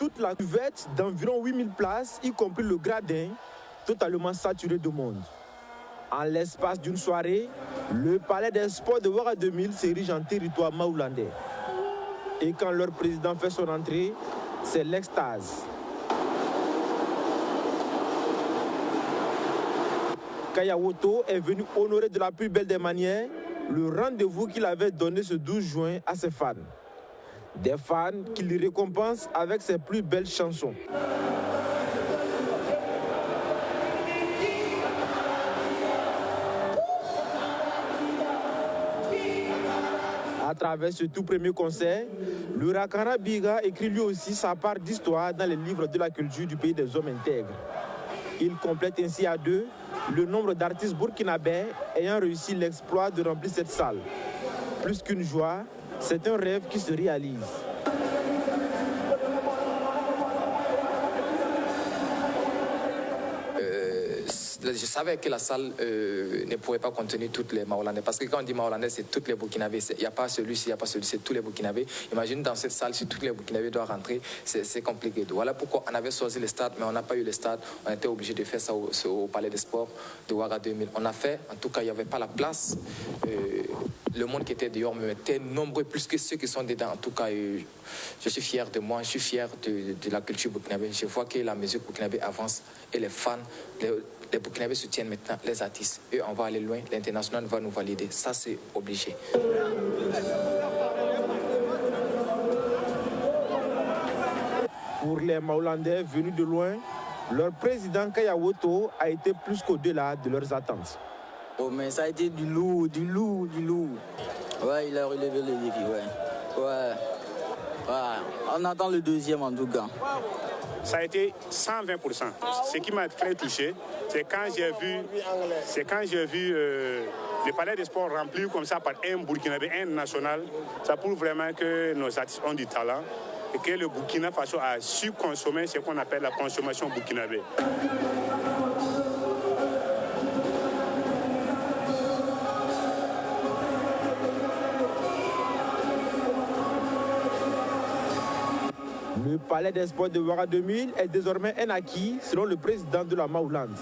toute la cuvette d'environ 8000 places, y compris le gradin, totalement saturé de monde. En l'espace d'une soirée, le palais des sports de Ouaga 2000 s'érige en territoire maoulandais. Et quand leur président fait son entrée, c'est l'extase. Kaya Woto est venu honorer de la plus belle des manières le rendez-vous qu'il avait donné ce 12 juin à ses fans. Des fans qui le récompensent avec ses plus belles chansons. À travers ce tout premier concert, le Rakana Biga écrit lui aussi sa part d'histoire dans les livres de la culture du pays des hommes intègres. Il complète ainsi à deux le nombre d'artistes burkinabés ayant réussi l'exploit de remplir cette salle. Plus qu'une joie, c'est un rêve qui se réalise. Je savais que la salle ne pourrait pas contenir toutes les Maolandais. Parce que quand on dit Maolandais, c'est toutes les Burkinabés. Il n'y a pas celui-ci, il n'y a pas celui-ci, c'est tous les Burkinabés. Imagine dans cette salle, si tous les Burkinabés doivent rentrer, c'est compliqué. Voilà pourquoi on avait choisi le stade, mais on n'a pas eu le stade. On était obligé de faire ça au Palais des Sports de Ouaga 2000. On a fait, en tout cas, il n'y avait pas la place. Le monde qui était dehors me était nombreux, plus que ceux qui sont dedans. En tout cas, je suis fier de moi, je suis fier de la culture burkinabé. Je vois que la musique burkinabé avance et les fans, les Burkinabés soutiennent maintenant les artistes. Et on va aller loin, l'international va nous valider. Ça, c'est obligé. Pour les Maolandais venus de loin, leur président Kaya Woto a été plus qu'au-delà de leurs attentes. Oh, mais ça a été du lourd. Ouais, il a relevé le défi, ouais. On attend le deuxième en tout cas. Ça a été 120%. Ce qui m'a très touché, c'est quand j'ai vu le palais des sports rempli comme ça par un Burkinabé, un national. Ça prouve vraiment que nos artistes ont du talent et que le Burkina Faso a su consommer ce qu'on appelle la consommation burkinabé. Le palais des sports de Ouaga 2000 est désormais un acquis selon le président de la Maoulande.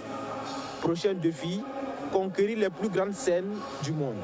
Prochain défi, conquérir les plus grandes scènes du monde.